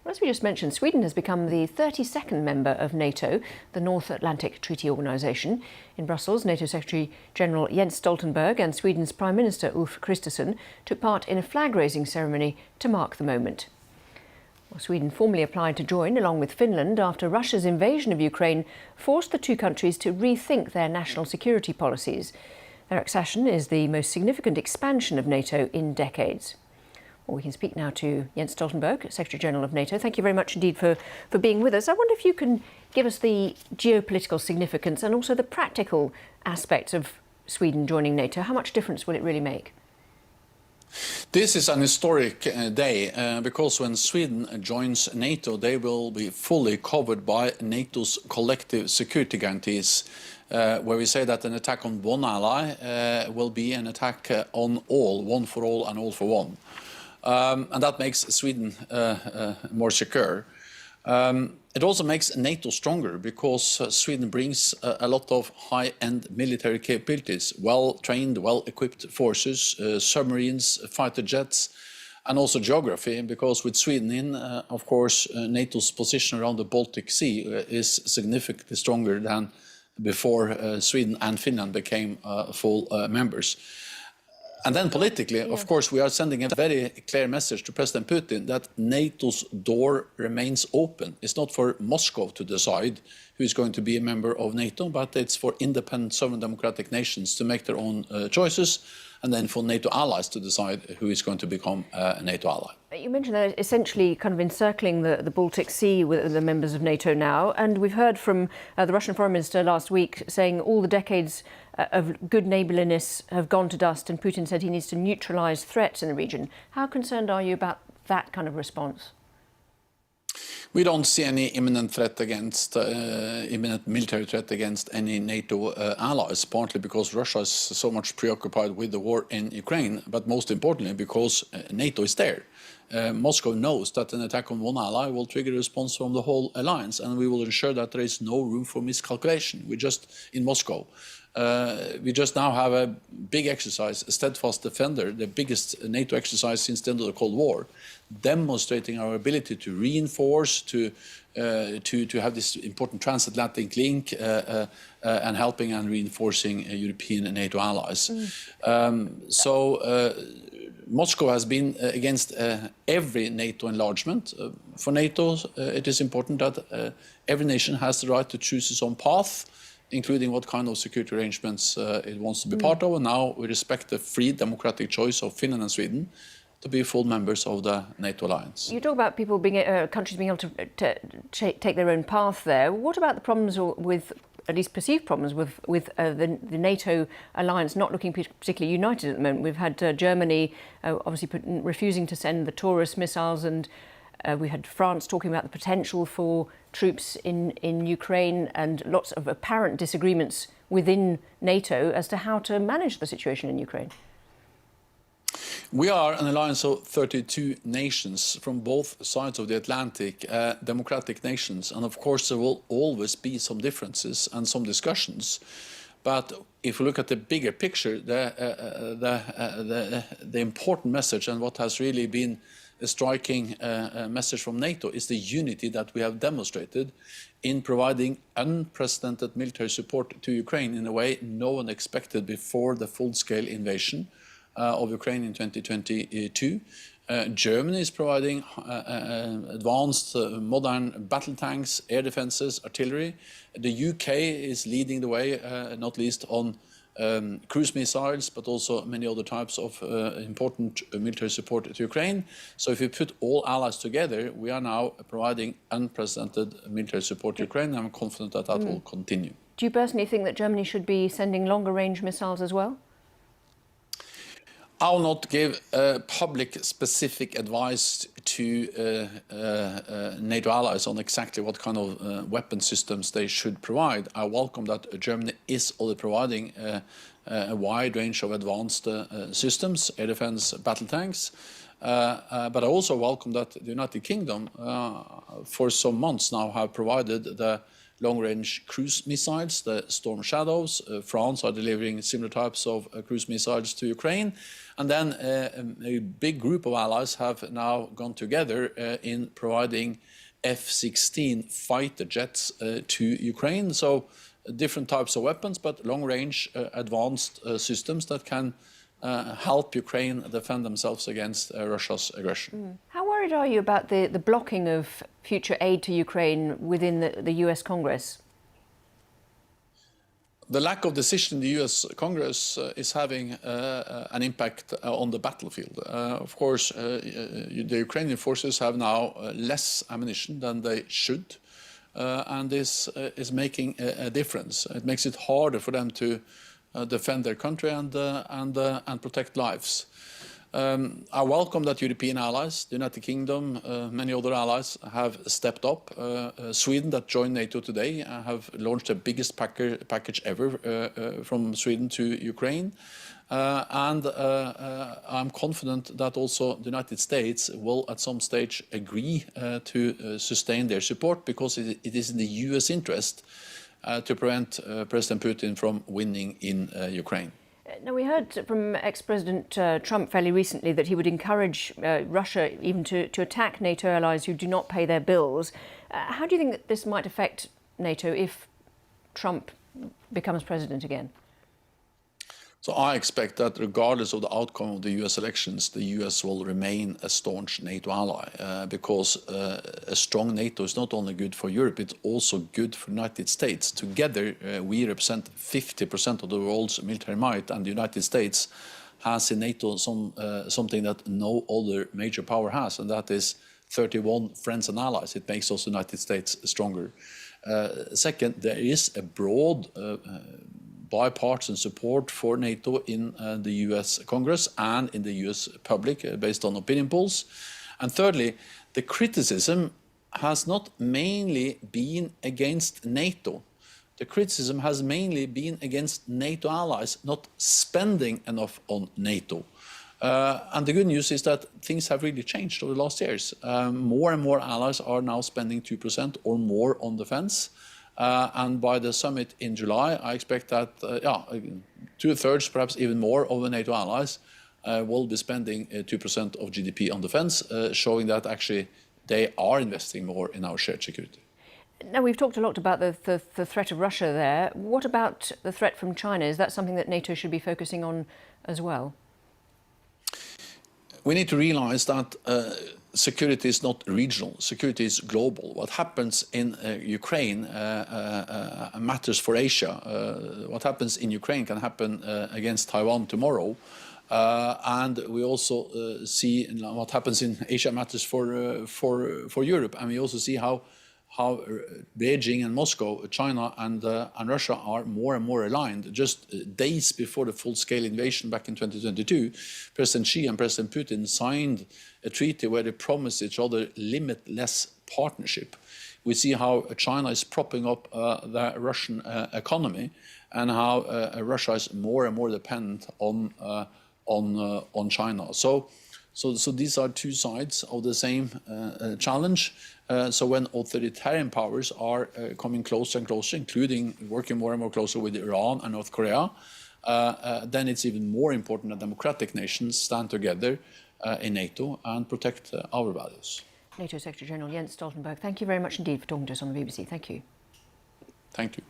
Well, as we just mentioned, Sweden has become the 32nd member of NATO, the North Atlantic Treaty Organisation. In Brussels, NATO Secretary-General Jens Stoltenberg and Sweden's Prime Minister Ulf Kristersson took part in a flag-raising ceremony to mark the moment. Well, Sweden formally applied to join along with Finland after Russia's invasion of Ukraine forced the two countries to rethink their national security policies. Their accession is the most significant expansion of NATO in decades. Well, we can speak now to Jens Stoltenberg, Secretary-General of NATO. Thank you very much indeed for being with us. I wonder if you can give us the geopolitical significance and also the practical aspects of Sweden joining NATO. How much difference will it really make? This is an historic day because when Sweden joins NATO, they will be fully covered by NATO's collective security guarantees, where we say that an attack on one ally will be an attack on all, one for all and all for one. And that makes Sweden more secure. It also makes NATO stronger because Sweden brings a lot of high-end military capabilities, well-trained, well-equipped forces, submarines, fighter jets, and also geography, because with Sweden in, of course, NATO's position around the Baltic Sea is significantly stronger than before Sweden and Finland became full members. And then politically, of course, we are sending a very clear message to President Putin that NATO's door remains open. It's not for Moscow to decide who is going to be a member of NATO, but it's for independent sovereign democratic nations to make their own choices, and then for NATO allies to decide who is going to become a NATO ally. You mentioned that essentially kind of encircling the Baltic Sea with the members of NATO now, and we've heard from the Russian Foreign Minister last week saying all the decades of good neighbourliness have gone to dust, and Putin said he needs to neutralise threats in the region. How concerned are you about that kind of response? We don't see any imminent threat against, imminent military threat against any NATO allies, partly because Russia is so much preoccupied with the war in Ukraine, but most importantly because NATO is there. Moscow knows that an attack on one ally will trigger a response from the whole alliance, and we will ensure that there is no room for miscalculation. In Moscow, we just now have a big exercise, a steadfast defender, the biggest NATO exercise since the end of the Cold War, demonstrating our ability to reinforce, to have this important transatlantic link, and helping and reinforcing European and NATO allies. Moscow has been against every NATO enlargement. For NATO, it is important that every nation has the right to choose its own path, including what kind of security arrangements it wants to be part of. And now we respect the free democratic choice of Finland and Sweden to be full members of the NATO alliance. You talk about people being, countries being able to take their own path there. What about the problems with, at least perceived problems with the NATO alliance not looking particularly united at the moment? We've had Germany obviously refusing to send the Taurus missiles, and we had France talking about the potential for troops in Ukraine, and lots of apparent disagreements within NATO as to how to manage the situation in Ukraine. We are an alliance of 32 nations from both sides of the Atlantic, democratic nations, and of course there will always be some differences and some discussions. But if we look at the bigger picture, the important message, and what has really been a striking message from NATO, is the unity that we have demonstrated in providing unprecedented military support to Ukraine in a way no one expected before the full-scale invasion of Ukraine in 2022. Germany is providing advanced modern battle tanks, air defences, artillery. The UK is leading the way, not least on cruise missiles, but also many other types of important military support to Ukraine. So if we put all allies together, we are now providing unprecedented military support to Ukraine, and I'm confident that that will continue. Do you personally think that Germany should be sending longer range missiles as well? I will not give public specific advice to NATO allies on exactly what kind of weapon systems they should provide. I welcome that Germany is already providing a wide range of advanced systems, air defense, battle tanks. But I also welcome that the United Kingdom for some months now have provided the long-range cruise missiles, the Storm Shadows. France are delivering similar types of cruise missiles to Ukraine. And then a big group of allies have now gone together in providing F-16 fighter jets to Ukraine. So different types of weapons, but long-range advanced systems that can help Ukraine defend themselves against Russia's aggression. How worried are you about the blocking of future aid to Ukraine within the US Congress? The lack of decision in the US Congress is having an impact on the battlefield. Of course, the Ukrainian forces have now less ammunition than they should, and this is making a difference. It makes it harder for them to defend their country and protect lives. I welcome that European allies, the United Kingdom, many other allies have stepped up. Sweden, that joined NATO today, have launched the biggest package ever from Sweden to Ukraine. And I'm confident that also the United States will at some stage agree to sustain their support, because it is in the US interest to prevent President Putin from winning in Ukraine. Now, we heard from ex-President Trump fairly recently that he would encourage Russia even to attack NATO allies who do not pay their bills. How do you think that this might affect NATO if Trump becomes president again? So I expect that regardless of the outcome of the US elections, the US will remain a staunch NATO ally, because a strong NATO is not only good for Europe, it's also good for the United States. Together, we represent 50% of the world's military might, and the United States has in NATO something that no other major power has, and that is 31 friends and allies. It makes also the United States stronger. Second, there is a broad bipartisan support for NATO in the US Congress and in the US public based on opinion polls. And thirdly, the criticism has not mainly been against NATO. The criticism has mainly been against NATO allies not spending enough on NATO. And the good news is that things have really changed over the last years. More and more allies are now spending 2% or more on defense. And by the summit in July, I expect that 2/3, perhaps even more, of the NATO allies will be spending 2% of GDP on defense, showing that actually they are investing more in our shared security. Now, we've talked a lot about the threat of Russia there. What about the threat from China? Is that something that NATO should be focusing on as well? We need to realize that security is not regional, security is global. What happens in Ukraine matters for Asia. What happens in Ukraine can happen against Taiwan tomorrow. And we also see what happens in Asia matters for Europe. And we also see how Beijing and Moscow, China and Russia are more and more aligned. Just days before the full-scale invasion back in 2022, President Xi and President Putin signed a treaty where they promised each other limitless partnership. We see how China is propping up the Russian economy, and how Russia is more and more dependent on China. So these are two sides of the same challenge. So when authoritarian powers are coming closer and closer, including working more and more closer with Iran and North Korea, then it's even more important that democratic nations stand together in NATO and protect our values. NATO Secretary General Jens Stoltenberg, thank you very much indeed for talking to us on the BBC. Thank you. Thank you.